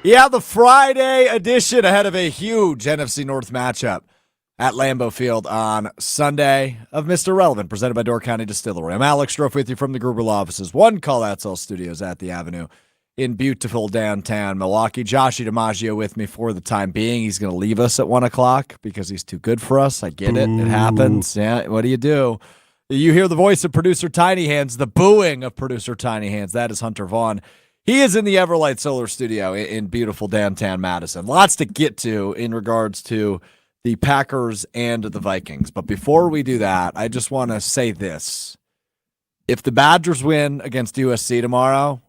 Yeah, the Friday edition ahead of a huge NFC North matchup at Lambeau Field on Sunday of Mr. Relevant, presented by Door County Distillery. I'm Alex Strouf with you from the Gruber Law Offices. One call outsell studios at the Avenue in beautiful downtown Milwaukee. Joshy DiMaggio with me for the time being. He's going to leave us at 1 o'clock because he's too good for us. I get it. It happens. Yeah, what do? You hear the voice of producer Tiny Hands, the booing of producer Tiny Hands. That is Hunter Vaughn. He is in the Everlight Solar Studio in beautiful downtown Madison. Lots to get to in regards to the Packers and the Vikings. But before we do that, I just want to say this. If the Badgers win against USC tomorrow,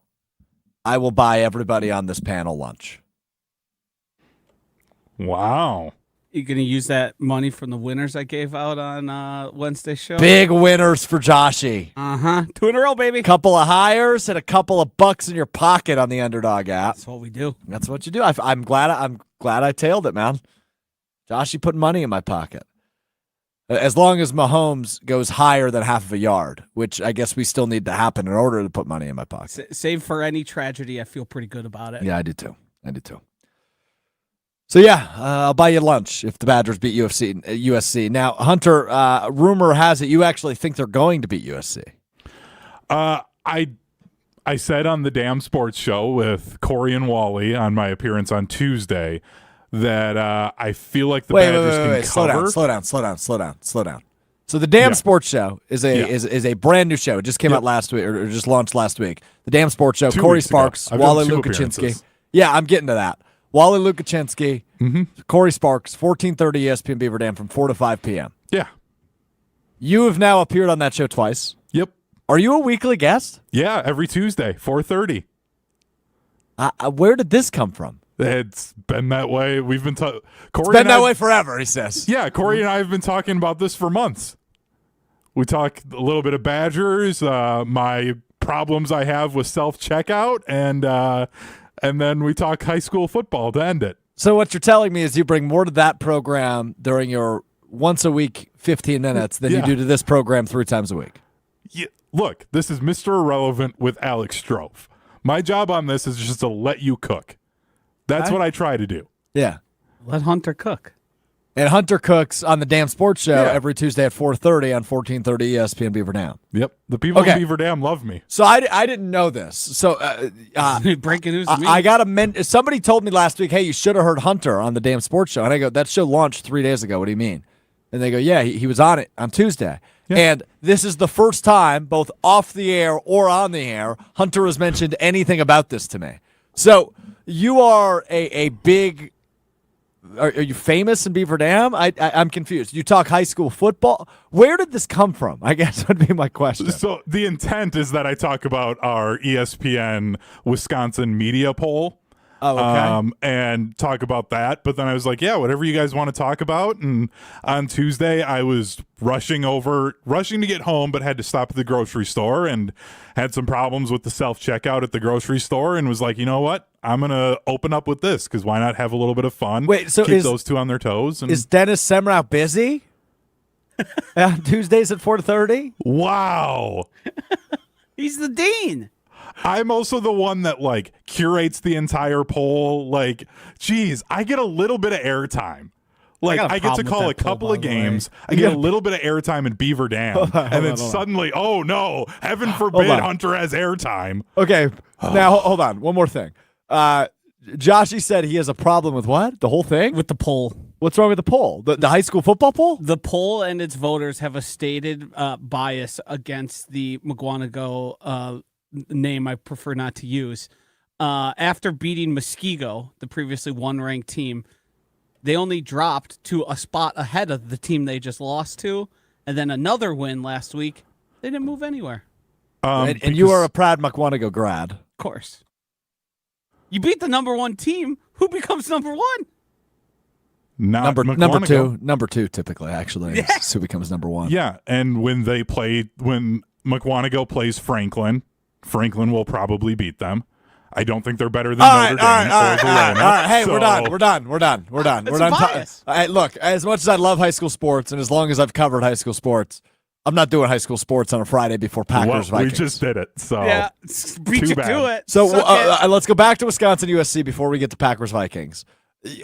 I will buy everybody on this panel lunch. Wow. You going to use that money from the winners I gave out on Wednesday's show? Big winners for Joshy. 2 in a row, baby. Couple of hires and a couple of bucks in your pocket on the Underdog app. That's what we do. That's what you do. I'm glad I tailed it, man. Joshy put money in my pocket. As long as Mahomes goes higher than half of a yard, which I guess we still need to happen in order to put money in my pocket. Save for any tragedy, I feel pretty good about it. Yeah, I do too. So, yeah, I'll buy you lunch if the Badgers beat USC. Now, Hunter, rumor has it you actually think they're going to beat USC. I said on the Damn Sports Show with Corey and Wally on my appearance on Tuesday that I feel like the Badgers can cover. Slow down. So the Damn Sports Show is a brand new show. It just came out last week, or just launched last week. The Damn Sports Show, Corey Sparks, Wally Lukaczynski. Yeah, I'm getting to that. Wally Lukaczynski, Corey Sparks, 1430 ESPN Beaver Dam from 4 to 5 p.m. Yeah. You have now appeared on that show twice. Yep. Are you a weekly guest? Yeah, every Tuesday, 4:30. Where did this come from? It's been that way. We've been Corey. It's been that way forever, he says. Yeah, Corey and I have been talking about this for months. We talk a little bit of Badgers, my problems I have with self-checkout, and then we talk high school football to end it. So what you're telling me is you bring more to that program during your once a week 15 minutes than you do to this program 3 times a week. Yeah, look, this is Mr. Irrelevant with Alex Strouf. My job on this is just to let you cook. That's what I try to do. Yeah. Let Hunter cook. And Hunter cooks on the Damn Sports Show every Tuesday at 4:30 on 1430 ESPN Beaver Dam. Yep. The people in Beaver Dam love me. So I didn't know this. So breaking news to me. I got somebody told me last week, hey, you should have heard Hunter on the Damn Sports Show. And I go, that show launched 3 days ago. What do you mean? And they go, yeah, he was on it on Tuesday. Yeah. And this is the first time, both off the air or on the air, Hunter has mentioned anything about this to me. So you are a big... Are you famous in Beaver Dam? I'm confused. You talk high school football. Where did this come from? I guess would be my question. So the intent is that I talk about our ESPN Wisconsin media poll. Oh, okay. And talk about that. But then I was like, yeah, whatever you guys want to talk about. And on Tuesday, I was rushing to get home, but had to stop at the grocery store and had some problems with the self-checkout at the grocery store and was like, you know what? I'm going to open up with this because why not have a little bit of fun? Wait, so keep those two on their toes. And is Dennis Semrau busy? Tuesdays at 4:30? Wow. He's the dean. I'm also the one that curates the entire poll. Geez, I get a little bit of airtime. I get to call a couple of games. I get a little bit of airtime in Beaver Dam. And then suddenly, oh no, heaven forbid Hunter has airtime. Okay, now hold on. One more thing. Joshy said he has a problem with what? The whole thing? With the poll. What's wrong with the poll? The high school football poll? The poll and its voters have a stated bias against the McGuanago name I prefer not to use. After beating Muskego, the previously one-ranked team, they only dropped to a spot ahead of the team they just lost to, and then another win last week. They didn't move anywhere. And you are a proud McGuanago grad. Of course. You beat the number 1 team. Who becomes number 1? Not number two typically, actually. Yeah. Who becomes number 1. Yeah, and when McGuanago plays Franklin will probably beat them. I don't think they're better than Notre Dame or Villanova. All right. Hey, we're done. We're done. Bias. Look, as much as I love high school sports, and as long as I've covered high school sports, I'm not doing high school sports on a Friday before Packers Well, we Vikings. just did it. So Yeah, beat Too you bad. to it. So Suck it. let's go back to Wisconsin USC before we get to Packers Vikings.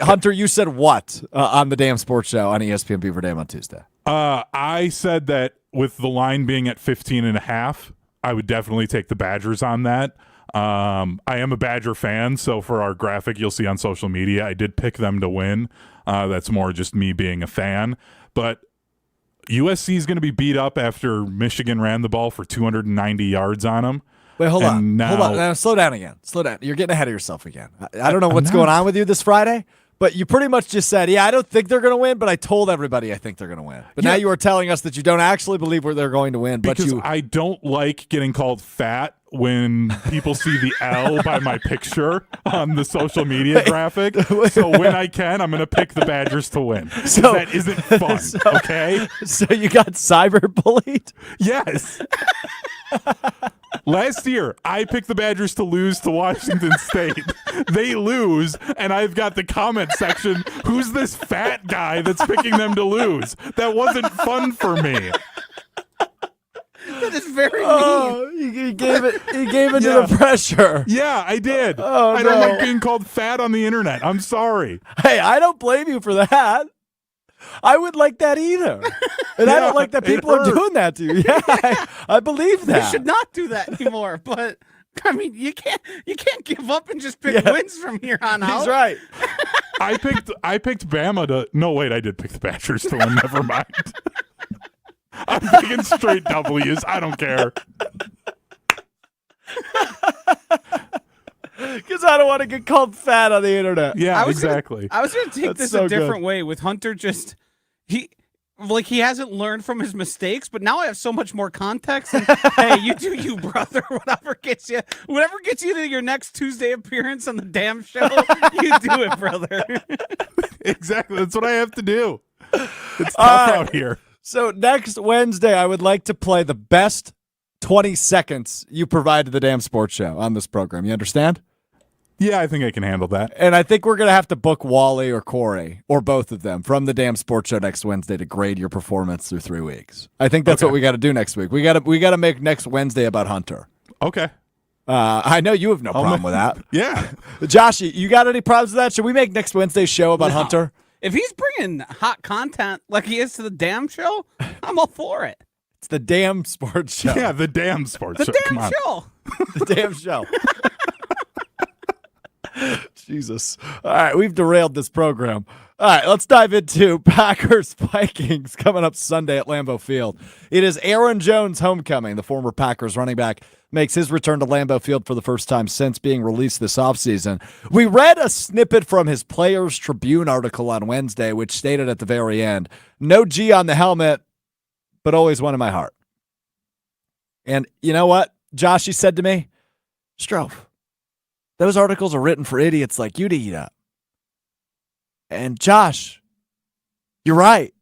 Hunter, you said what on the damn sports show on ESPN Beaver Dam on Tuesday? I said that with the line being at 15.5, I would definitely take the Badgers on that. I am a Badger fan, so for our graphic you'll see on social media, I did pick them to win. That's more just me being a fan. But USC is going to be beat up after Michigan ran the ball for 290 yards on them. Wait, hold on. And Hold now- on. Now, slow down again. Slow down. You're getting ahead of yourself again. I don't know what's going on with you this Friday, but you pretty much just said, yeah, I don't think they're going to win, but I told everybody I think they're going to win. But now you are telling us that you don't actually believe they're going to win. Because but I don't like getting called fat when people see the L by my picture on the social media graphic. So when I can, I'm going to pick the Badgers to win. So- That isn't fun, okay? So you got cyber bullied? Yes. Last year, I picked the Badgers to lose to Washington State. They lose, and I've got the comment section, who's this fat guy that's picking them to lose? That wasn't fun for me. That is very mean. Oh, he gave it. He gave into Yeah. the pressure. Yeah, I did. Oh, I don't no. like being called fat on the internet. I'm sorry. Hey, I don't blame you for that. I would like that either. And I Yeah, don't like that it people are hurt. doing that to you. Yeah, I believe You that. should not do that anymore. But I mean, you can't give up and just pick wins from here on out. He's right. I picked Bama to. No, wait, I did pick the Badgers to win. Never mind. I'm picking straight W's. I don't care. Because I don't want to get called fat on the internet. Yeah, I was exactly. I was going to take That's this so a different way with Hunter. Just he hasn't learned from his mistakes, but now I have so much more context. And, hey, you do you, brother. Whatever gets you to your next Tuesday appearance on the damn show, you do it, brother. Exactly. That's what I have to do. It's tough out here. So next Wednesday, I would like to play the best 20 seconds you provide to the damn sports show on this program. You understand? Yeah, I think I can handle that. And I think we're going to have to book Wally or Corey or both of them from the damn sports show next Wednesday to grade your performance through 3 weeks. I think that's Okay. what we got to do next week. We got to make next Wednesday about Hunter. Okay. I know you have no problem with that. Yeah. Josh, you got any problems with that? Should we make next Wednesday's show about Hunter? If he's bringing hot content like he is to the damn show, I'm all for it. It's the damn sports show. Yeah, the damn sports The show. Come damn on. show. The damn show. Jesus. All right, we've derailed this program. All right, let's dive into Packers Vikings coming up Sunday at Lambeau Field. It is Aaron Jones' homecoming. The former Packers running back makes his return to Lambeau Field for the first time since being released this offseason. We read a snippet from his Players Tribune article on Wednesday, which stated at the very end, no G on the helmet, but always one in my heart. And you know what Joshy said to me? Strouf, those articles are written for idiots like you to eat up. And Josh, you're right.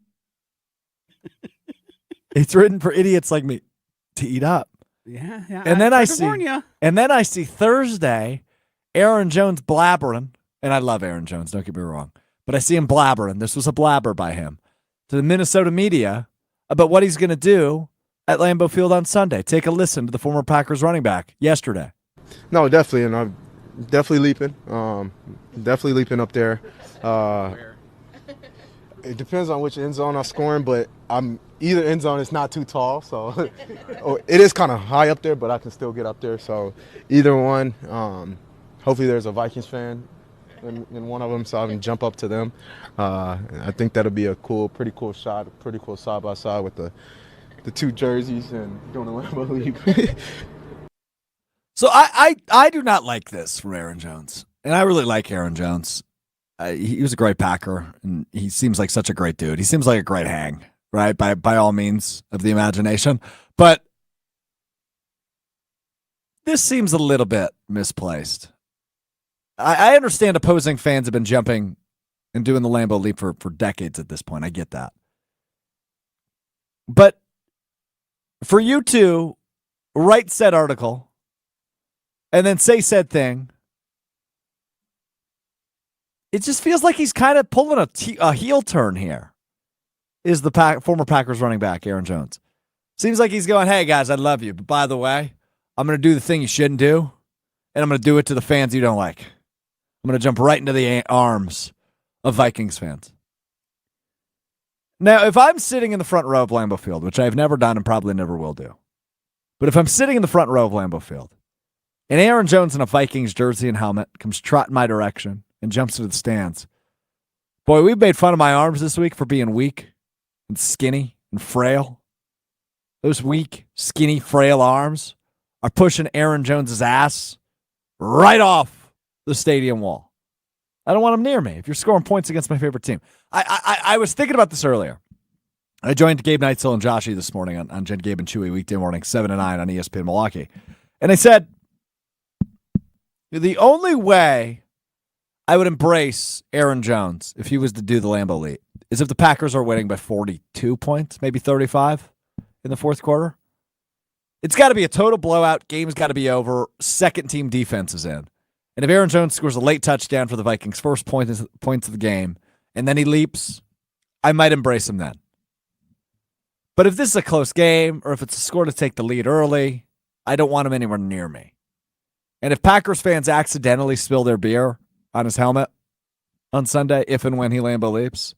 It's written for idiots like me to eat up. Yeah, yeah. And then I tried to warn ya. see Thursday, Aaron Jones blabbering, and I love Aaron Jones, don't get me wrong, but I see him blabbering. This was a blabber by him to the Minnesota media about what he's going to do at Lambeau Field on Sunday. Take a listen to the former Packers running back yesterday. No, definitely, and I'm definitely leaping. Definitely leaping up there. It depends on which end zone I'm scoring, but I'm either end zone is not too tall, so it is kind of high up there, but I can still get up there. So either one. Hopefully, there's a Vikings fan in one of them, so I can jump up to them. I think that'll be a pretty cool shot, a pretty cool side by side with the two jerseys and doing a Lambeau leap. So I do not like this from Aaron Jones, and I really like Aaron Jones. He was a great Packer, and he seems like such a great dude. He seems like a great hang, right? By all means of the imagination. But this seems a little bit misplaced. I understand opposing fans have been jumping and doing the Lambeau leap for decades at this point. I get that. But for you to write said article and then say said thing, it just feels like he's kind of pulling a heel turn here, is the former Packers running back, Aaron Jones. Seems like he's going, hey, guys, I love you. But by the way, I'm going to do the thing you shouldn't do, and I'm going to do it to the fans you don't like. I'm going to jump right into the arms of Vikings fans. Now, if I'm sitting in the front row of Lambeau Field, which I've never done and probably never will do, but if I'm sitting in the front row of Lambeau Field, and Aaron Jones in a Vikings jersey and helmet comes trotting my direction and jumps into the stands, boy, we've made fun of my arms this week for being weak and skinny and frail. Those weak, skinny, frail arms are pushing Aaron Jones's ass right off the stadium wall. I don't want him near me if you're scoring points against my favorite team. I was thinking about this earlier. I joined Gabe Neitzel and Joshy this morning on Jen, Gabe, and Chewy weekday morning, 7 to 9 on ESPN Milwaukee. And I said, the only way I would embrace Aaron Jones if he was to do the Lambeau Leap is if the Packers are winning by 42 points, maybe 35 in the fourth quarter. It's got to be a total blowout. Game's got to be over. Second team defense is in. And if Aaron Jones scores a late touchdown for the Vikings' first points of the game, and then he leaps, I might embrace him then. But if this is a close game, or if it's a score to take the lead early, I don't want him anywhere near me. And if Packers fans accidentally spill their beer on his helmet on Sunday, if and when he Lambeau leaps,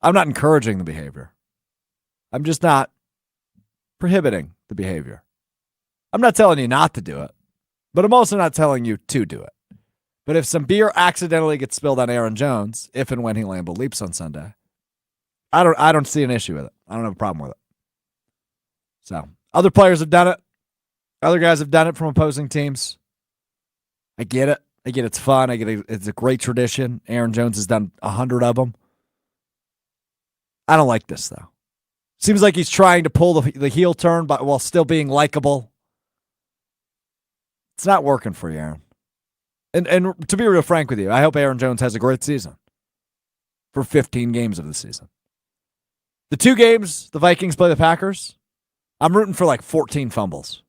I'm not encouraging the behavior. I'm just not prohibiting the behavior. I'm not telling you not to do it, but I'm also not telling you to do it. But if some beer accidentally gets spilled on Aaron Jones, if and when he Lambeau leaps on Sunday, I don't see an issue with it. I don't have a problem with it. So, other players have done it. Other guys have done it from opposing teams. I get it. It's fun. It's a great tradition. Aaron Jones has done 100 of them. I don't like this, though. Seems like he's trying to pull the heel turn while still being likable. It's not working for you, Aaron. And to be real frank with you, I hope Aaron Jones has a great season for 15 games of the season. The 2 games the Vikings play the Packers, I'm rooting for like 14 fumbles.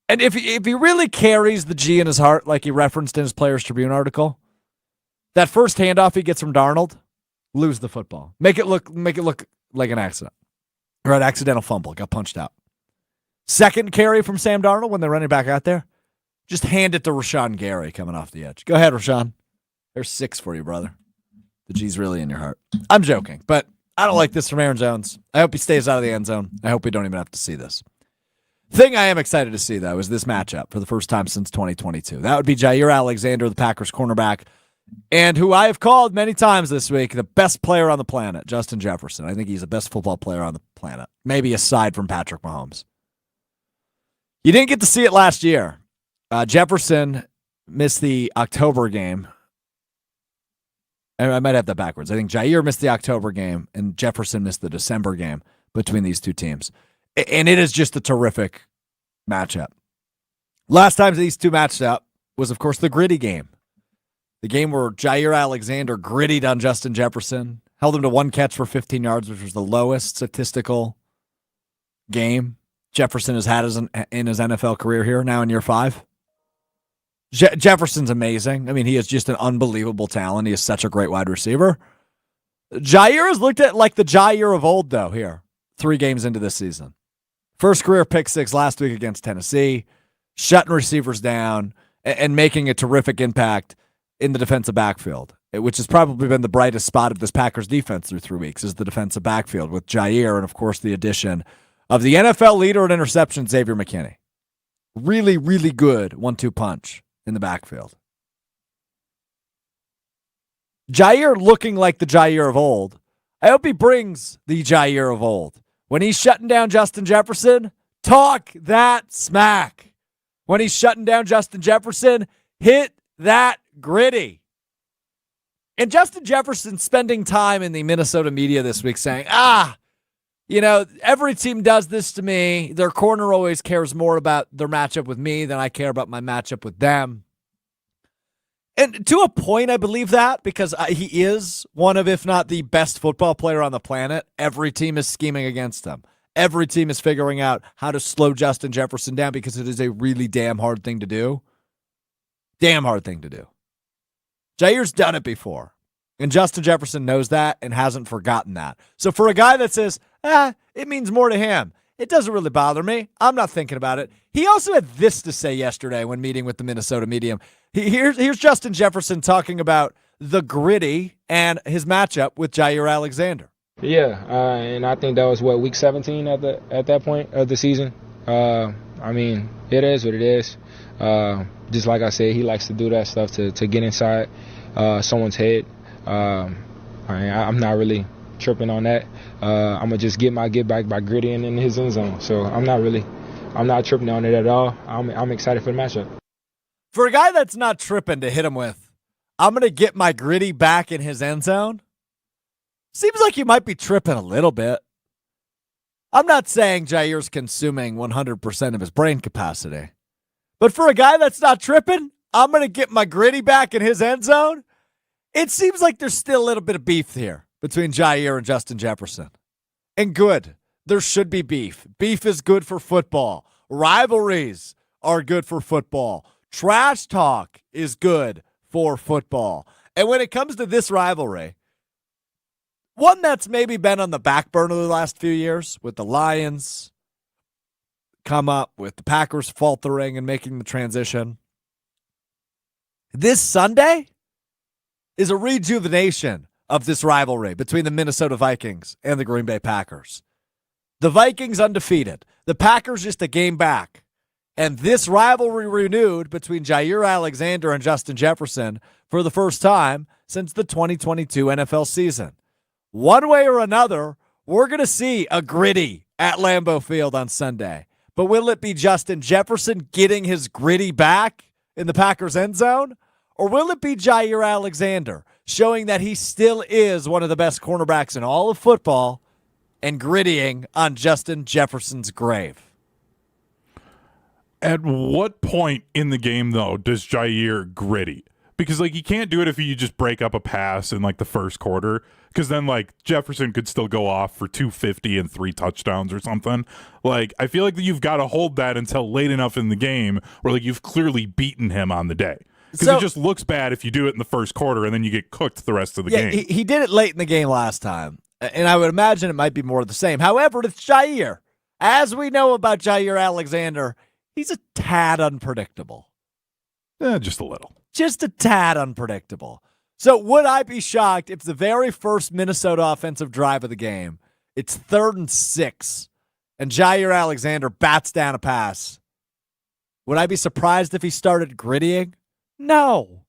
And if he really carries the G in his heart, like he referenced in his Players Tribune article, that first handoff he gets from Darnold, lose the football. Make it look like an accident. Or an accidental fumble, got punched out. Second carry from Sam Darnold when they're running back out there, just hand it to Rashawn Gary coming off the edge. Go ahead, Rashawn. There's 6 for you, brother. The G's really in your heart. I'm joking, but I don't like this from Aaron Jones. I hope he stays out of the end zone. I hope we don't even have to see this. Thing I am excited to see, though, is this matchup for the first time since 2022. That would be Jaire Alexander, the Packers cornerback, and who I have called many times this week the best player on the planet, Justin Jefferson. I think he's the best football player on the planet, maybe aside from Patrick Mahomes. You didn't get to see it last year. Jefferson missed the October game. I might have that backwards. I think Jaire missed the October game, and Jefferson missed the December game between these two teams. And it is just a terrific matchup. Last time these two matched up was, of course, the gritty game. The game where Jaire Alexander grittied on Justin Jefferson, held him to 1 catch for 15 yards, which was the lowest statistical game Jefferson has had in his NFL career here, now in year 5. Jefferson's amazing. I mean, he is just an unbelievable talent. He is such a great wide receiver. Jaire is looked at like the Jaire of old, though, here, 3 games into this season. First career pick 6 last week against Tennessee, shutting receivers down and making a terrific impact in the defensive backfield, which has probably been the brightest spot of this Packers defense through 3 weeks, is the defensive backfield with Jaire and, of course, the addition of the NFL leader in interceptions, Xavier McKinney. Really, really good 1-2 punch in the backfield. Jaire looking like the Jaire of old. I hope he brings the Jaire of old. When he's shutting down Justin Jefferson, talk that smack. When he's shutting down Justin Jefferson, hit that gritty. And Justin Jefferson spending time in the Minnesota media this week saying, every team does this to me. Their corner always cares more about their matchup with me than I care about my matchup with them. And to a point, I believe that because he is one of, if not the best football player on the planet. Every team is scheming against him. Every team is figuring out how to slow Justin Jefferson down because it is a really damn hard thing to do. Damn hard thing to do. Jaire's done it before. And Justin Jefferson knows that and hasn't forgotten that. So for a guy that says, it means more to him. It doesn't really bother me. I'm not thinking about it. He also had this to say yesterday when meeting with the Minnesota media. Here's Justin Jefferson talking about the gritty and his matchup with Jaire Alexander. Yeah, and I think that was, week 17 at that point of the season. I mean, it is what it is. Just like I said, he likes to do that stuff to get inside someone's head. I'm not really tripping on that. I'm gonna just get my get back by grittying in his end zone. So I'm not tripping on it at all. I'm excited for the matchup. For a guy that's not tripping to hit him with, I'm gonna get my gritty back in his end zone. Seems like you might be tripping a little bit. I'm not saying Jaire's consuming 100% of his brain capacity, but for a guy that's not tripping, I'm gonna get my gritty back in his end zone. It seems like there's still a little bit of beef here between Jaire and Justin Jefferson. And good. There should be beef. Beef is good for football. Rivalries are good for football. Trash talk is good for football. And when it comes to this rivalry, one that's maybe been on the back burner the last few years with the Lions come up, with the Packers faltering and making the transition. This Sunday is a rejuvenation of this rivalry between the Minnesota Vikings and the Green Bay Packers. The Vikings undefeated. The Packers just a game back. And this rivalry renewed between Jaire Alexander and Justin Jefferson for the first time since the 2022 NFL season. One way or another, we're going to see a gritty at Lambeau Field on Sunday. But will it be Justin Jefferson getting his gritty back in the Packers' end zone? Or will it be Jaire Alexander showing that he still is one of the best cornerbacks in all of football and grittying on Justin Jefferson's grave? At what point in the game, though, does Jaire gritty? Because, you can't do it if you just break up a pass in, the first quarter. Because then, Jefferson could still go off for 250 and 3 touchdowns or something. I feel like you've got to hold that until late enough in the game where, you've clearly beaten him on the day. Because it just looks bad if you do it in the first quarter and then you get cooked the rest of the game. He did it late in the game last time, and I would imagine it might be more of the same. However, it's Jaire. As we know about Jaire Alexander, he's a tad unpredictable. Just a little. Just a tad unpredictable. So would I be shocked if the very first Minnesota offensive drive of the game, it's 3rd and 6, and Jaire Alexander bats down a pass? Would I be surprised if he started grittying? No.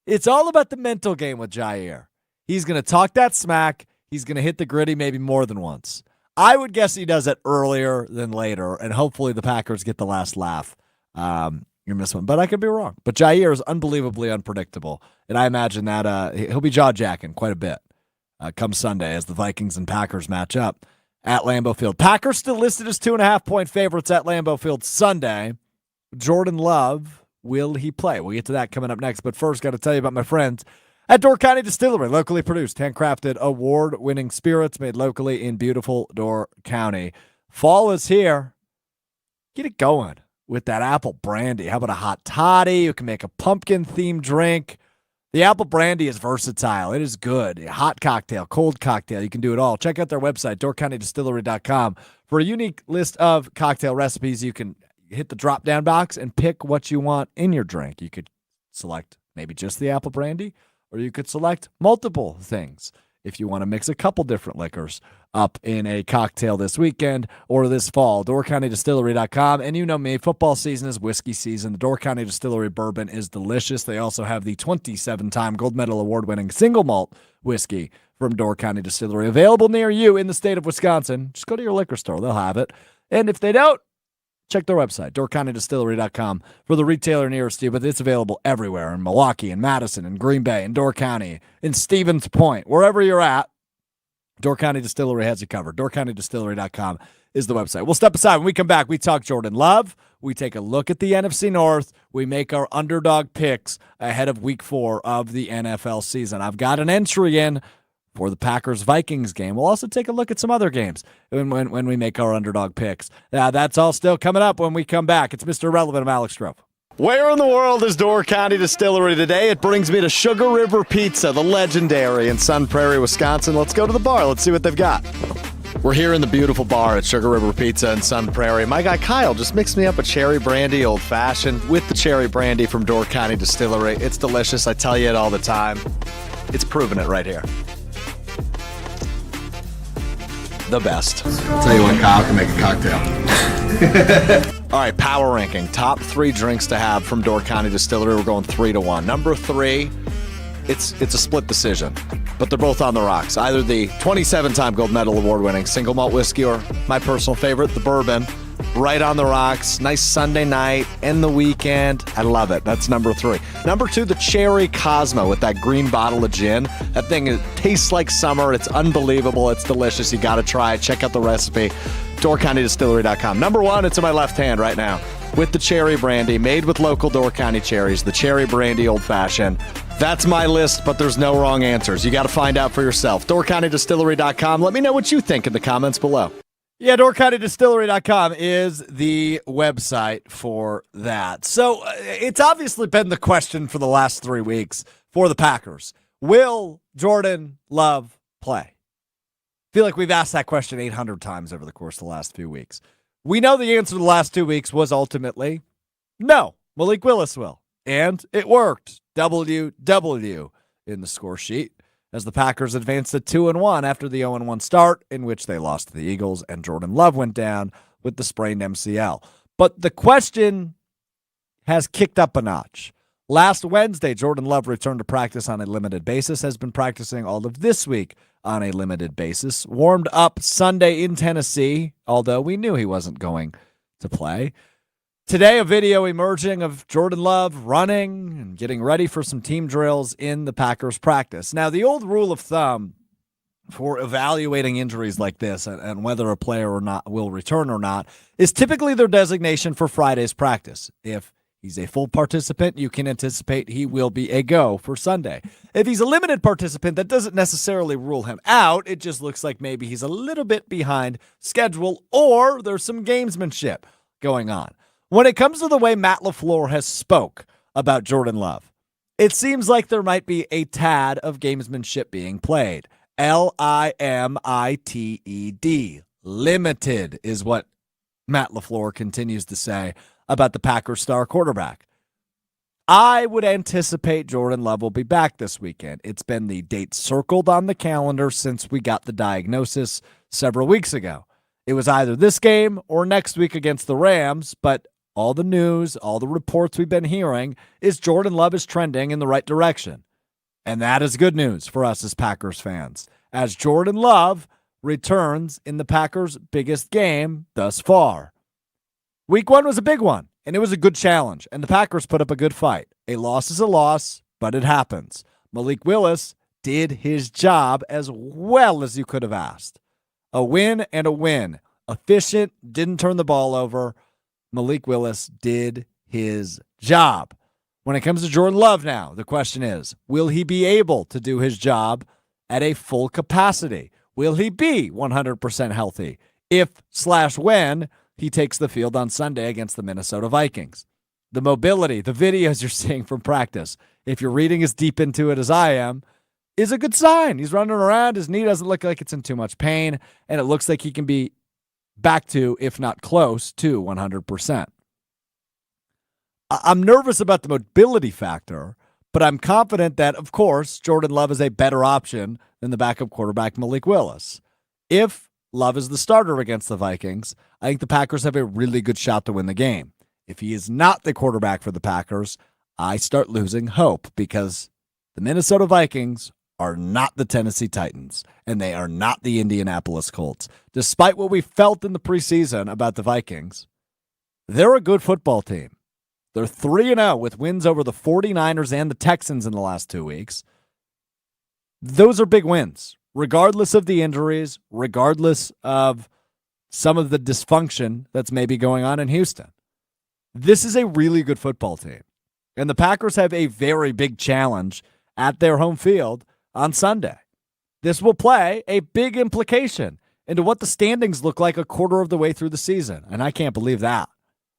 It's all about the mental game with Jaire. He's going to talk that smack. He's going to hit the gritty maybe more than once. I would guess he does it earlier than later, and hopefully the Packers get the last laugh in this one. But I could be wrong. But Jaire is unbelievably unpredictable, and I imagine that he'll be jaw-jacking quite a bit come Sunday as the Vikings and Packers match up at Lambeau Field. Packers still listed as 2.5-point favorites at Lambeau Field Sunday. Jordan Love, will he play? We'll get to that coming up next. But first, got to tell you about my friends at Door County Distillery, locally produced, handcrafted, award-winning spirits made locally in beautiful Door County. Fall is here. Get it going with that apple brandy. How about a hot toddy? You can make a pumpkin-themed drink. The apple brandy is versatile. It is good. A hot cocktail, cold cocktail. You can do it all. Check out their website, doorcountydistillery.com. For a unique list of cocktail recipes, you can hit the drop-down box and pick what you want in your drink. You could select maybe just the apple brandy, or you could select multiple things if you want to mix a couple different liquors up in a cocktail this weekend or this fall. DoorCountyDistillery.com. And you know me, football season is whiskey season. The Door County Distillery bourbon is delicious. They also have the 27-time gold medal award-winning single malt whiskey from Door County Distillery, available near you in the state of Wisconsin. Just go to your liquor store. They'll have it. And if they don't, check their website, doorcountydistillery.com, for the retailer nearest you, but it's available everywhere in Milwaukee and Madison and Green Bay and Door County and Stevens Point. Wherever you're at, Door County Distillery has you covered. doorcountydistillery.com is the website. We'll step aside. When we come back, we talk Jordan Love. We take a look at the NFC North. We make our underdog picks ahead of week 4 of the NFL season. I've got an entry in for the Packers-Vikings game. We'll also take a look at some other games when we make our underdog picks. That's all still coming up when we come back. It's Mr. Irrelevant. I'm Alex Strouf. Where in the world is Door County Distillery today? It brings me to Sugar River Pizza, the legendary in Sun Prairie, Wisconsin. Let's go to the bar. Let's see what they've got. We're here in the beautiful bar at Sugar River Pizza in Sun Prairie. My guy Kyle just mixed me up a cherry brandy old fashioned with the cherry brandy from Door County Distillery. It's delicious. I tell you it all the time. It's proving it right here. The best. I'll tell you what, Kyle can make a cocktail. All right, power ranking. Top 3 drinks to have from Door County Distillery. We're going 3-1. Number 3, it's a split decision, but they're both on the rocks. Either the 27-time gold medal award-winning single malt whiskey or my personal favorite, the bourbon. Right on the rocks. Nice Sunday night, end the weekend. I love it. That's number 3. Number 2, the Cherry Cosmo with that green bottle of gin. That thing, it tastes like summer. It's unbelievable. It's delicious. You got to try it. Check out the recipe. DoorCountyDistillery.com. Number 1, it's in my left hand right now with the cherry brandy made with local Door County cherries. The cherry brandy old fashioned. That's my list, but there's no wrong answers. You got to find out for yourself. DoorCountyDistillery.com. Let me know what you think in the comments below. Yeah, DoorCountyDistillery.com is the website for that. So it's obviously been the question for the last 3 weeks for the Packers. Will Jordan Love play? I feel like we've asked that question 800 times over the course of the last few weeks. We know the answer the last 2 weeks was ultimately no, Malik Willis will. And it worked. WW in the score sheet as the Packers advanced to 2-1 after the 0-1 start in which they lost to the Eagles and Jordan Love went down with the sprained MCL. But the question has kicked up a notch. Last Wednesday, Jordan Love returned to practice on a limited basis, has been practicing all of this week on a limited basis, warmed up Sunday in Tennessee, although we knew he wasn't going to play. Today, a video emerging of Jordan Love running and getting ready for some team drills in the Packers practice. Now, the old rule of thumb for evaluating injuries like this and whether a player or not will return or not is typically their designation for Friday's practice. If he's a full participant, you can anticipate he will be a go for Sunday. If he's a limited participant, that doesn't necessarily rule him out. It just looks like maybe he's a little bit behind schedule or there's some gamesmanship going on. When it comes to the way Matt LaFleur has spoke about Jordan Love, it seems like there might be a tad of gamesmanship being played. Limited. Limited is what Matt LaFleur continues to say about the Packers star quarterback. I would anticipate Jordan Love will be back this weekend. It's been the date circled on the calendar since we got the diagnosis several weeks ago. It was either this game or next week against the Rams, but all the news, all the reports we've been hearing is Jordan Love is trending in the right direction. And that is good news for us as Packers fans, as Jordan Love returns in the Packers' biggest game thus far. Week 1 was a big one, and it was a good challenge, and the Packers put up a good fight. A loss is a loss, but it happens. Malik Willis did his job as well as you could have asked. A win and a win. Efficient, didn't turn the ball over. Malik Willis did his job. When it comes to Jordan Love now, the question is, will he be able to do his job at a full capacity? Will he be 100% healthy if/when he takes the field on Sunday against the Minnesota Vikings? The mobility, the videos you're seeing from practice, if you're reading as deep into it as I am, is a good sign. He's running around. His knee doesn't look like it's in too much pain, and it looks like he can be back to, if not close to, 100%. I'm nervous about the mobility factor, but I'm confident that, of course, Jordan Love is a better option than the backup quarterback Malik Willis. If Love is the starter against the Vikings, I think the Packers have a really good shot to win the game. If he is not the quarterback for the Packers, I start losing hope because the Minnesota Vikings are not the Tennessee Titans, and they are not the Indianapolis Colts. Despite what we felt in the preseason about the Vikings, they're a good football team. They're 3-0 with wins over the 49ers and the Texans in the last 2 weeks. Those are big wins, regardless of the injuries, regardless of some of the dysfunction that's maybe going on in Houston. This is a really good football team, and the Packers have a very big challenge at their home field on Sunday. This will play a big implication into what the standings look like a quarter of the way through the season. And I can't believe that,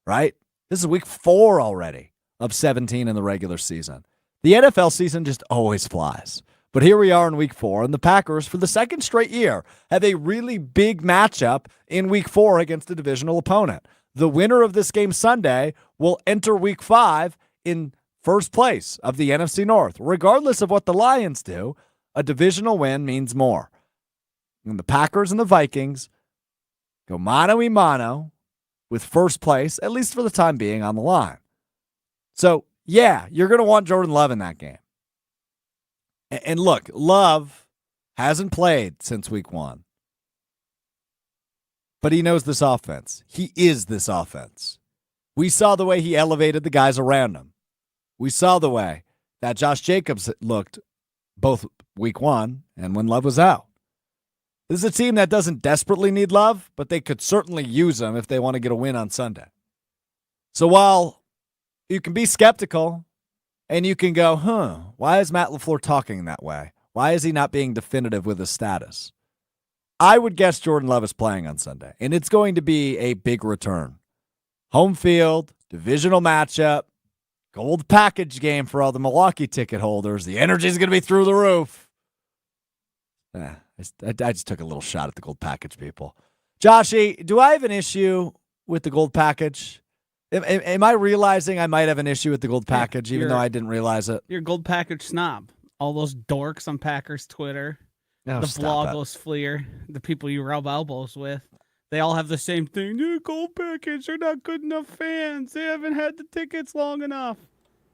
right? This is week 4 already of 17 in the regular season. The NFL season just always flies. But here we are in week 4, and the Packers, for the second straight year, have a really big matchup in week 4 against a divisional opponent. The winner of this game Sunday will enter week 5 in first place of the NFC North. Regardless of what the Lions do, a divisional win means more. And the Packers and the Vikings go mano-a-mano with first place, at least for the time being, on the line. So, yeah, you're going to want Jordan Love in that game. And look, Love hasn't played since week 1. But he knows this offense. He is this offense. We saw the way he elevated the guys around him. We saw the way that Josh Jacobs looked both week 1 and when Love was out. This is a team that doesn't desperately need Love, but they could certainly use him if they want to get a win on Sunday. So while you can be skeptical and you can go, why is Matt LaFleur talking that way? Why is he not being definitive with his status? I would guess Jordan Love is playing on Sunday, and it's going to be a big return. Home field, divisional matchup, gold package game for all the Milwaukee ticket holders. The energy is going to be through the roof. I just took a little shot at the gold package people. Joshy, do I have an issue with the gold package? Am I realizing I might have an issue with the gold package, even though I didn't realize it? You're a gold package snob. All those dorks on Packers Twitter, the Blogos Fleer, the people you rub elbows with, they all have the same thing. Gold package, they're not good enough fans. They haven't had the tickets long enough.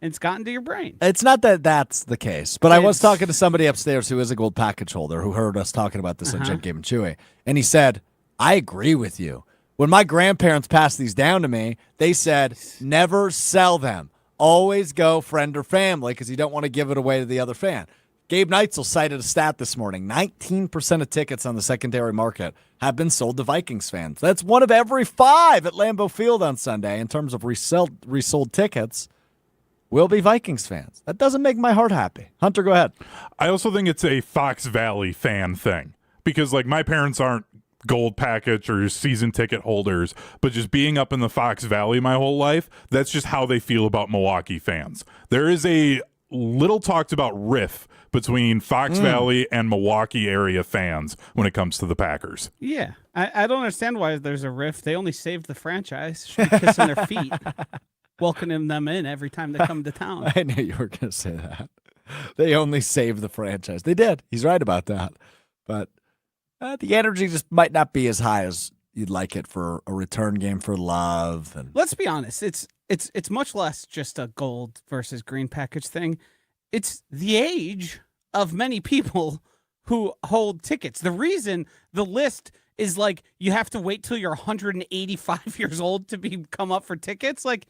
And it's gotten to your brain. It's not that that's the case, but I was talking to somebody upstairs who is a gold package holder who heard us talking about this on Jen Game and Chewy, and he said, I agree with you. When my grandparents passed these down to me, they said, never sell them. Always go friend or family because you don't want to give it away to the other fan. Gabe Neitzel cited a stat this morning. 19% of tickets on the secondary market have been sold to Vikings fans. That's 1 of every 5 at Lambeau Field on Sunday in terms of resold tickets will be Vikings fans. That doesn't make my heart happy. Hunter, go ahead. I also think it's a Fox Valley fan thing because, like, my parents aren't gold package or season ticket holders, but just being up in the Fox Valley my whole life, that's just how they feel about Milwaukee fans. There is a little talked about riff between Fox Valley and Milwaukee area fans when it comes to the Packers. Yeah. I don't understand why there's a riff. They only saved the franchise. Should be kissing their feet, welcoming them in every time they come to town. I knew you were going to say that. They only saved the franchise. They did. He's right about that. But the energy just might not be as high as you'd like it for a return game for Love. And let's be honest, it's much less just a gold versus green package thing. It's the age of many people who hold tickets. The reason the list is like you have to wait till you're 185 years old to come up for tickets. Like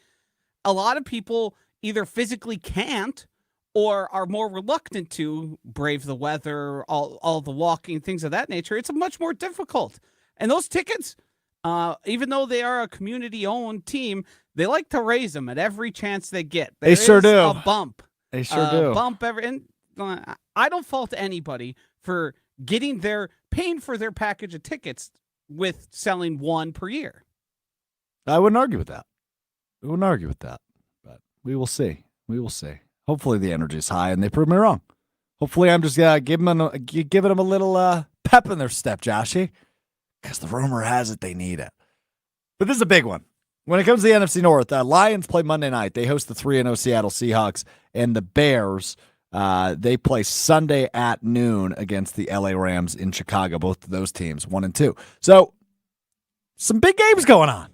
a lot of people either physically can't or are more reluctant to brave the weather, all the walking, things of that nature. It's much more difficult. And those tickets, even though they are a community-owned team, they like to raise them at every chance they get. They sure do. A bump. They sure do. And I don't fault anybody for paying for their package of tickets with selling one per year. I wouldn't argue with that. But we will see. Hopefully the energy is high and they prove me wrong. Hopefully I'm just giving them a little pep in their step, Joshy, because the rumor has it they need it. But this is a big one. When it comes to the NFC North, Lions play Monday night. They host the 3-0 Seattle Seahawks, and the Bears, they play Sunday at noon against the LA Rams in Chicago. Both of those teams, 1 and 2. So some big games going on.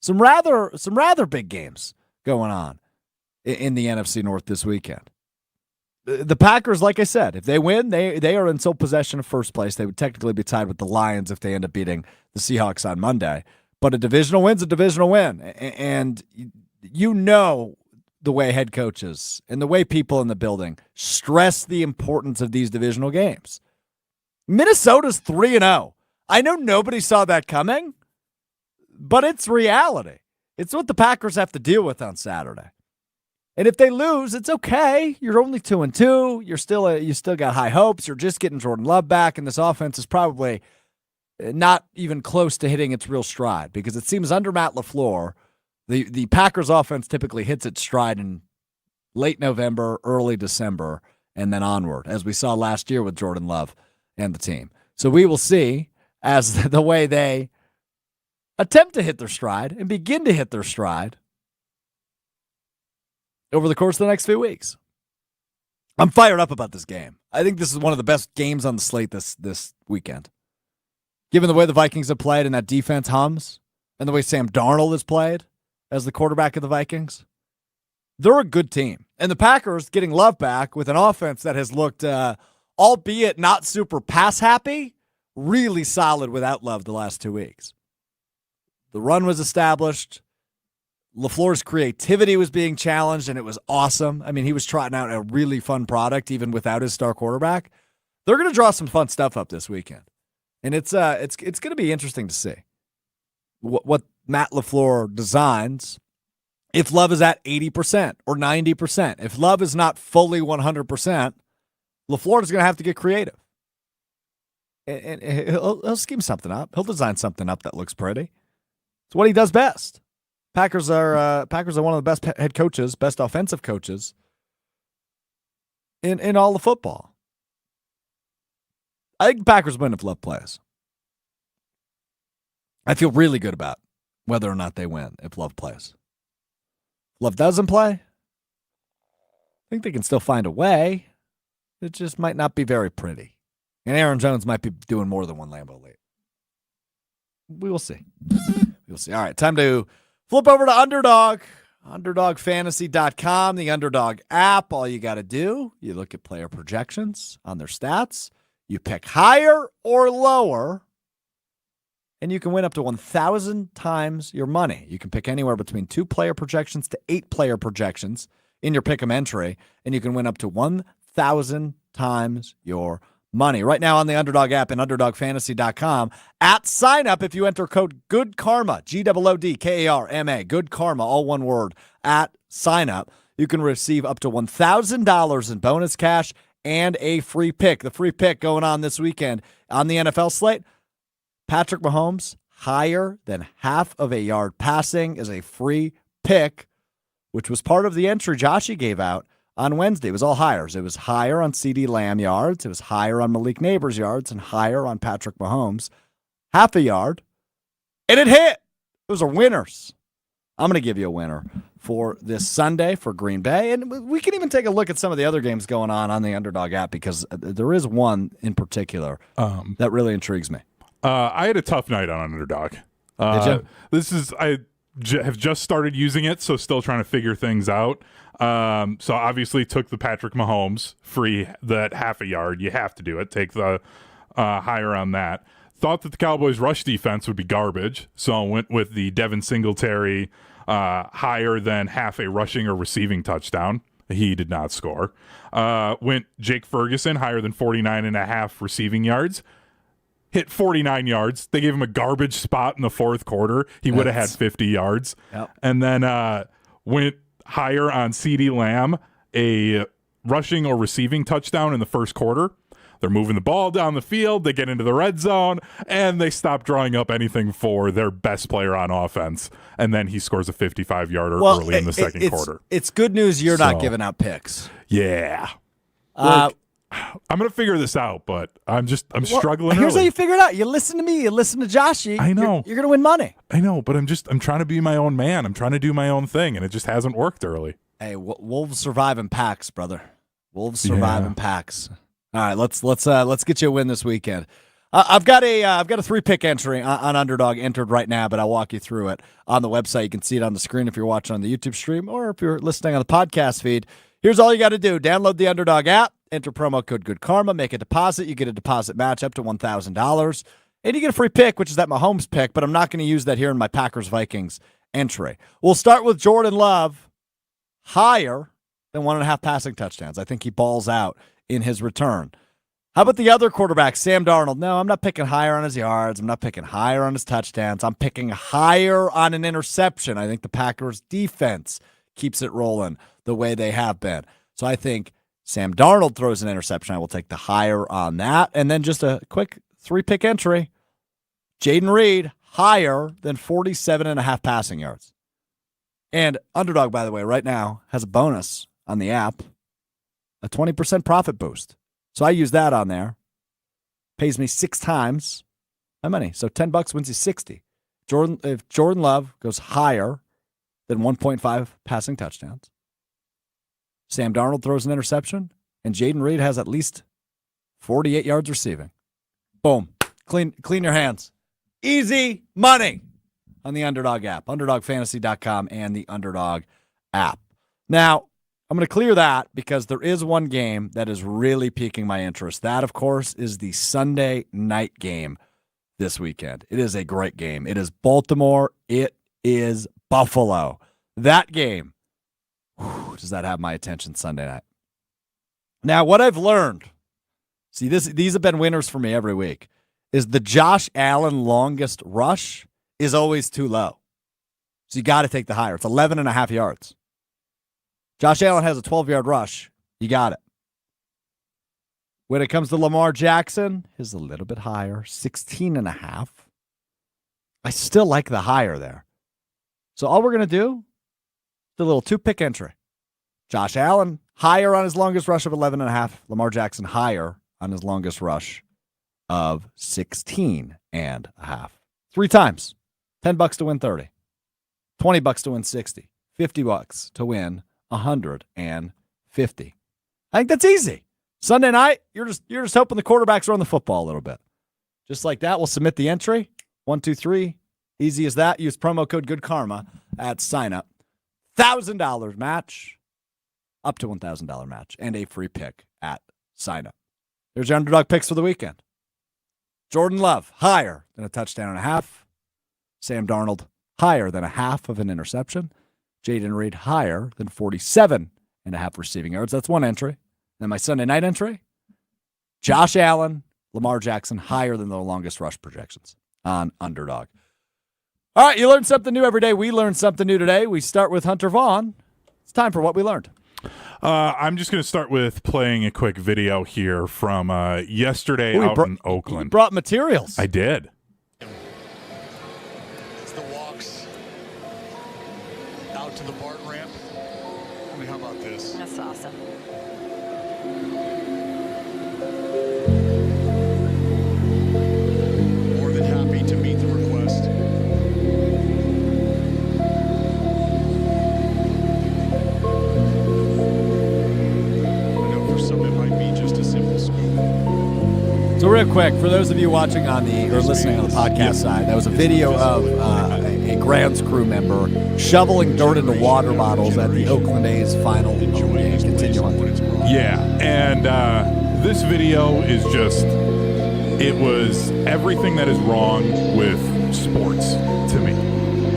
Some rather big games going on in the NFC North this weekend. The Packers, like I said, if they win, they are in sole possession of first place. They would technically be tied with the Lions if they end up beating the Seahawks on Monday. But a divisional win's a divisional win. And you know the way head coaches and the way people in the building stress the importance of these divisional games. Minnesota's 3-0. I know nobody saw that coming, but it's reality. It's what the Packers have to deal with on Saturday. And if they lose, it's okay. You're only 2-2. You still got high hopes. You're just getting Jordan Love back, and this offense is probably not even close to hitting its real stride because it seems under Matt LaFleur, the Packers offense typically hits its stride in late November, early December, and then onward, as we saw last year with Jordan Love and the team. So we will see as the way they attempt to hit their stride and begin to hit their stride over the course of the next few weeks. I'm fired up about this game. I think this is one of the best games on the slate this weekend. Given the way the Vikings have played and that defense hums, and the way Sam Darnold has played as the quarterback of the Vikings, they're a good team. And the Packers getting Love back with an offense that has looked, albeit not super pass happy, really solid without Love the last 2 weeks. The run was established. LaFleur's creativity was being challenged, and it was awesome. I mean, he was trotting out a really fun product even without his star quarterback. They're going to draw some fun stuff up this weekend. And it's going to be interesting to see what Matt LaFleur designs if Love is at 80% or 90%. If Love is not fully 100%, LaFleur is going to have to get creative. And he'll scheme something up. He'll design something up that looks pretty. It's what he does best. Packers are one of the best head coaches, best offensive coaches in all of football. I think the Packers win if Love plays. I feel really good about whether or not they win if Love plays. If Love doesn't play, I think they can still find a way. It just might not be very pretty. And Aaron Jones might be doing more than one Lambeau lead. We will see. We'll see. All right, time to flip over to Underdog. UnderdogFantasy.com, the Underdog app. All you got to do, you look at player projections on their stats. You pick higher or lower, and you can win up to 1,000 times your money. You can pick anywhere between 2 player projections to 8 player projections in your pick'em entry, and you can win up to 1,000 times your money. Right now on the Underdog app and UnderdogFantasy.com, at sign up, if you enter code GOODKARMA, GOODKARMA, Good Karma, all one word, at sign up, you can receive up to $1,000 in bonus cash and a free pick. The free pick going on this weekend on the NFL slate, Patrick Mahomes, higher than half of a yard passing is a free pick, which was part of the entry Joshy gave out on Wednesday. It was all higher. It was higher on CeeDee Lamb yards. It was higher on Malik Neighbors yards and higher on Patrick Mahomes. Half a yard. And it hit. Those are winners. I'm going to give you a winner for this Sunday for Green Bay. And we can even take a look at some of the other games going on the Underdog app, because there is one in particular that really intrigues me. I had a tough night on Underdog. Did you? I have just started using it, so still trying to figure things out. So obviously took the Patrick Mahomes free, that half a yard. You have to do it. Take the higher on that. Thought that the Cowboys' rush defense would be garbage, so I went with the Devin Singletary higher than half a rushing or receiving touchdown. He did not score. Went Jake Ferguson higher than 49.5 receiving yards. Hit 49 yards. They gave him a garbage spot in the fourth quarter. He would have had 50 yards. Yep. And then went higher on CeeDee Lamb, a rushing or receiving touchdown in the first quarter. They're moving the ball down the field. They get into the red zone, and they stop drawing up anything for their best player on offense. And then he scores a 55-yarder early in the second quarter. It's good news you're not giving out picks. Yeah. I'm going to figure this out, but I'm struggling. Here's how you figure it out. You listen to me. You listen to Joshy. I know. You're going to win money. I know, but I'm trying to be my own man. I'm trying to do my own thing, and it just hasn't worked early. Hey, wolves survive in packs, brother. Wolves survive in packs. All right, let's get you a win this weekend. I've got a 3-pick entry on Underdog entered right now, but I'll walk you through it on the website. You can see it on the screen if you're watching on the YouTube stream, or if you're listening on the podcast feed. Here's all you got to do: download the Underdog app, enter promo code GoodKarma, make a deposit. You get a deposit match up to $1,000, and you get a free pick, which is that Mahomes pick. But I'm not going to use that here in my Packers Vikings entry. We'll start with Jordan Love, higher than 1.5 passing touchdowns. I think he balls out in his return. How about the other quarterback, Sam Darnold? No, I'm not picking higher on his yards. I'm not picking higher on his touchdowns. I'm picking higher on an interception. I think the Packers defense keeps it rolling the way they have been. So I think Sam Darnold throws an interception. I will take the higher on that. And then just a quick 3-pick entry. Jaden Reed, higher than 47.5 passing yards. And Underdog, by the way, right now has a bonus on the app. a 20% profit boost. So I use that on there. Pays me 6 times my money. So $10 wins you 60. If Jordan Love goes higher than 1.5 passing touchdowns, Sam Darnold throws an interception, and Jaden Reed has at least 48 yards receiving. Boom. Clean your hands. Easy money on the Underdog app, UnderdogFantasy.com and the Underdog app. Now, I'm going to clear that because there is one game that is really piquing my interest. That, of course, is the Sunday night game this weekend. It is a great game. It is Baltimore. It is Buffalo. That game, does that have my attention Sunday night? Now, what I've learned, see, these have been winners for me every week, is the Josh Allen longest rush is always too low. So you got to take the higher. It's 11.5 yards. Josh Allen has a 12-yard rush. You got it. When it comes to Lamar Jackson, he's a little bit higher, 16.5. I still like the higher there. So all we're going to do is a little 2-pick entry. Josh Allen, higher on his longest rush of 11.5. Lamar Jackson, higher on his longest rush of 16.5. 3 times. $10 to win 30. $20 to win 60. $50 to win 150. I think that's easy. Sunday night, you're just hoping the quarterbacks run the football a little bit. Just like that, we'll submit the entry. 1, 2, 3. Easy as that. Use promo code GoodKarma at sign up. $1,000 match. Up to $1,000 match. And a free pick at sign up. There's your Underdog picks for the weekend. Jordan Love, higher than a touchdown and a half. Sam Darnold, higher than a half of an interception. Jaden Reed, higher than 47.5 receiving yards. That's one entry. Then my Sunday night entry, Josh Allen, Lamar Jackson, higher than the longest rush projections on Underdog. All right, you learn something new every day. We learned something new today. We start with Hunter Vaughn. It's time for what we learned. I'm just going to start with playing a quick video here from yesterday out in Oakland. You brought materials. I did. It's the walks out to the BART ramp. I mean, how about this? That's awesome. More than happy to meet the request. I know for some it might be just a simple scoop. So real quick, for those of you watching on or listening on the podcast side, that was a video of a grounds crew member shoveling dirt into water bottles at the Oakland A's final home game. Continue on. Yeah, and this video is just, it was everything that is wrong with sports to me.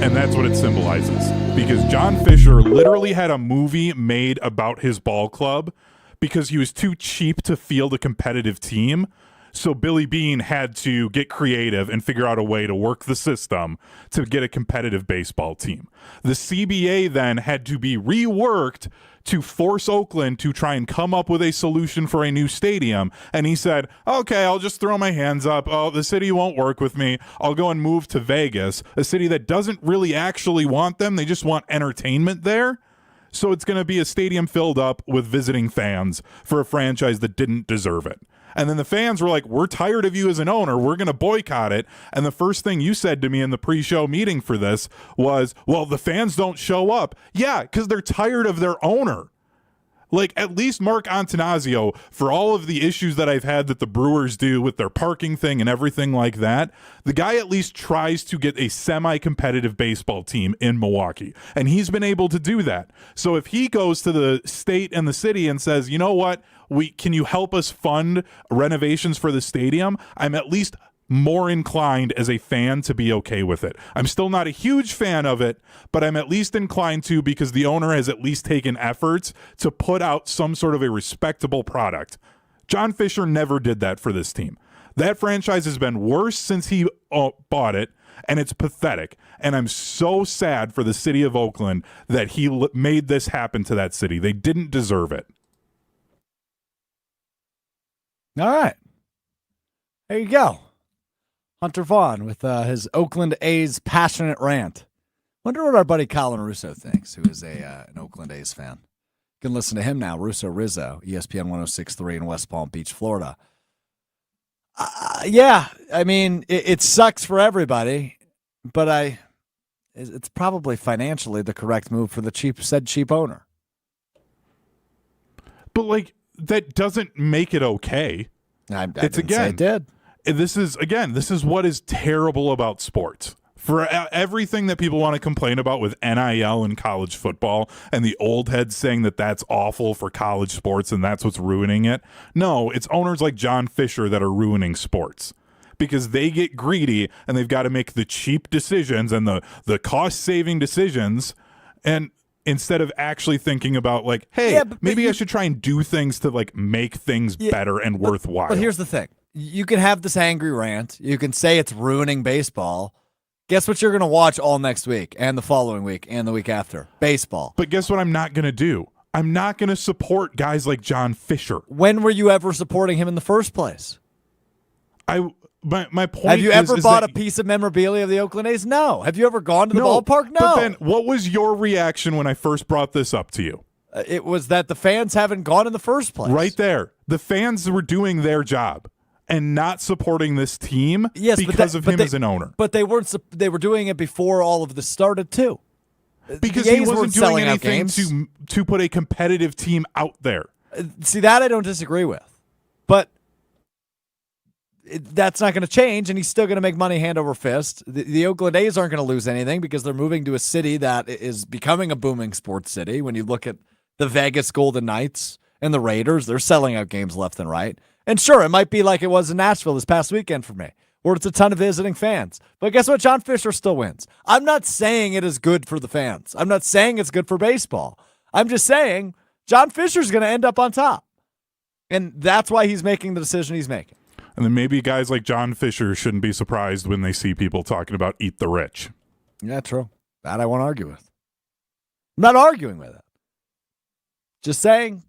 And that's what it symbolizes. Because John Fisher literally had a movie made about his ball club because he was too cheap to field a competitive team. So Billy Beane had to get creative and figure out a way to work the system to get a competitive baseball team. The CBA then had to be reworked to force Oakland to try and come up with a solution for a new stadium. And he said, okay, I'll just throw my hands up. Oh, the city won't work with me. I'll go and move to Vegas, a city that doesn't really actually want them. They just want entertainment there. So it's going to be a stadium filled up with visiting fans for a franchise that didn't deserve it. And then the fans were like, we're tired of you as an owner. We're going to boycott it. And the first thing you said to me in the pre-show meeting for this was, well, the fans don't show up. Yeah, because they're tired of their owner. Like, at least Mark Antanasio, for all of the issues that I've had that the Brewers do with their parking thing and everything like that, the guy at least tries to get a semi-competitive baseball team in Milwaukee. And he's been able to do that. So if he goes to the state and the city and says, you know what, can you help us fund renovations for the stadium? I'm at least more inclined as a fan to be okay with it. I'm still not a huge fan of it, but I'm at least inclined to because the owner has at least taken efforts to put out some sort of a respectable product. John Fisher never did that for this team. That franchise has been worse since he bought it, and it's pathetic. And I'm so sad for the city of Oakland that he made this happen to that city. They didn't deserve it. All right. There you go. Hunter Vaughn with his Oakland A's passionate rant. Wonder what our buddy Colin Russo thinks, who is an Oakland A's fan. You can listen to him now, Russo Rizzo, ESPN 106.3 in West Palm Beach, Florida. Yeah, I mean, it sucks for everybody, but it's probably financially the correct move for the cheap owner. But like that doesn't make it okay. I didn't say it did. This is what is terrible about sports. For everything that people want to complain about with NIL and college football and the old heads saying that that's awful for college sports and that's what's ruining it. No, it's owners like John Fisher that are ruining sports because they get greedy and they've got to make the cheap decisions and the cost-saving decisions, and instead of actually thinking about like, hey, maybe I should try and do things to like make things better and worthwhile. But here's the thing. You can have this angry rant. You can say it's ruining baseball. Guess what you're going to watch all next week and the following week and the week after? Baseball. But guess what I'm not going to do? I'm not going to support guys like John Fisher. When were you ever supporting him in the first place? My point. Have you ever is bought that, a piece of memorabilia of the Oakland A's? No. Have you ever gone to the no, ballpark? No. But then what was your reaction when I first brought this up to you? It was that the fans haven't gone in the first place. Right there. The fans were doing their job and not supporting this team because of him as an owner. But they weren't. They were doing it before all of this started too. Because he wasn't doing anything to put a competitive team out there. See, that I don't disagree with. But that's not going to change, and he's still going to make money hand over fist. The Oakland A's aren't going to lose anything because they're moving to a city that is becoming a booming sports city. When you look at the Vegas Golden Knights and the Raiders, they're selling out games left and right. And sure, it might be like it was in Nashville this past weekend for me, where it's a ton of visiting fans. But guess what? John Fisher still wins. I'm not saying it is good for the fans. I'm not saying it's good for baseball. I'm just saying John Fisher's going to end up on top. And that's why he's making the decision he's making. And then maybe guys like John Fisher shouldn't be surprised when they see people talking about eat the rich. Yeah, true. That I won't argue with. I'm not arguing with it. Just saying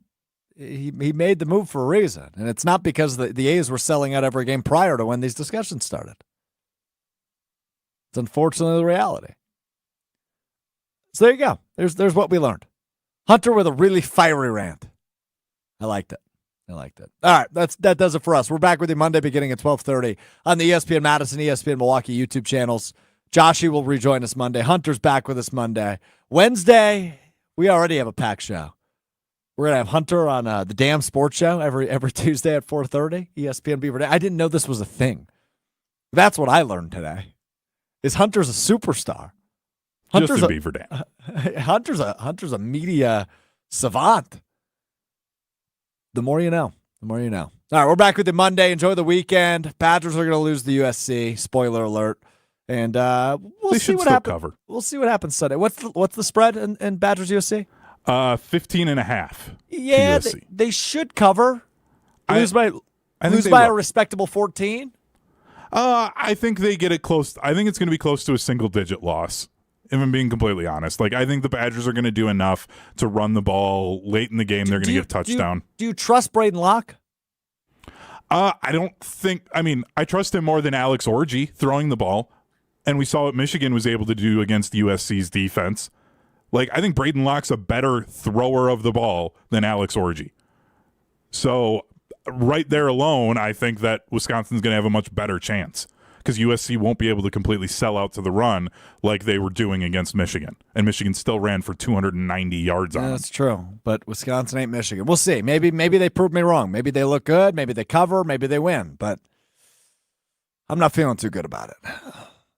he made the move for a reason. And it's not because the A's were selling out every game prior to when these discussions started. It's unfortunately the reality. So there you go. There's what we learned. Hunter with a really fiery rant. I liked it. All right, that does it for us. We're back with you Monday beginning at 12:30 on the ESPN Madison, ESPN Milwaukee YouTube channels. Joshy will rejoin us Monday. Hunter's back with us Monday. Wednesday, we already have a packed show. We're going to have Hunter on the Damn Sports Show every Tuesday at 4:30, ESPN Beaver Day. I didn't know this was a thing. That's what I learned today, is Hunter's a superstar. Just in Beaver Day. Hunter's a media savant. The more you know. All right, we're back with you Monday. Enjoy the weekend. Badgers are going to lose the USC. Spoiler alert. And we'll see what happens. Cover. We'll see what happens Sunday. What's the spread in Badgers USC? 15.5. Yeah, they should cover. Lose by a respectable 14. I think they get it close. I think it's going to be close to a single-digit loss, if I'm being completely honest. Like, I think the Badgers are going to do enough to run the ball late in the game. They're going to get a touchdown. Do you trust Braden Locke? I don't think – I mean, I trust him more than Alex Orji throwing the ball, and we saw what Michigan was able to do against USC's defense. Like, I think Braden Locke's a better thrower of the ball than Alex Orji. So, right there alone, I think that Wisconsin's going to have a much better chance, because USC won't be able to completely sell out to the run like they were doing against Michigan. And Michigan still ran for 290 yards on them. That's true, but Wisconsin ain't Michigan. We'll see. Maybe they prove me wrong. Maybe they look good. Maybe they cover. Maybe they win. But I'm not feeling too good about it,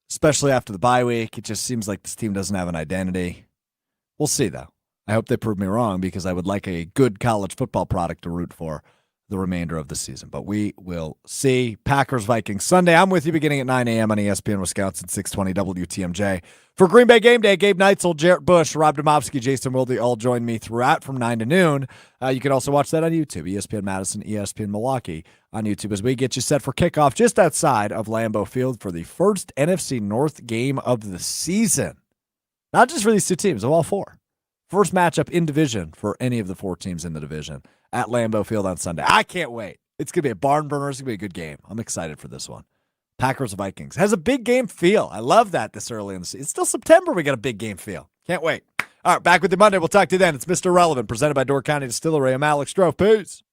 especially after the bye week. It just seems like this team doesn't have an identity. We'll see, though. I hope they prove me wrong, because I would like a good college football product to root for the remainder of the season. But we will see. Packers Vikings Sunday. I'm with you beginning at 9 a.m. on ESPN Wisconsin 620 WTMJ. For Green Bay Game Day, Gabe Neitzel, Jarrett Bush, Rob Domofsky, Jason Wilde all join me throughout from 9 to noon. You can also watch that on YouTube, ESPN Madison, ESPN Milwaukee on YouTube, as we get you set for kickoff just outside of Lambeau Field for the first NFC North game of the season. Not just for these two teams, of all four. First matchup in division for any of the four teams in the division at Lambeau Field on Sunday. I can't wait. It's going to be a barn burner. It's going to be a good game. I'm excited for this one. Packers Vikings has a big game feel. I love that this early in the season. It's still September. We got a big game feel. Can't wait. All right, back with you Monday. We'll talk to you then. It's Mr. Relevant, presented by Door County Distillery. I'm Alex Strouf. Peace.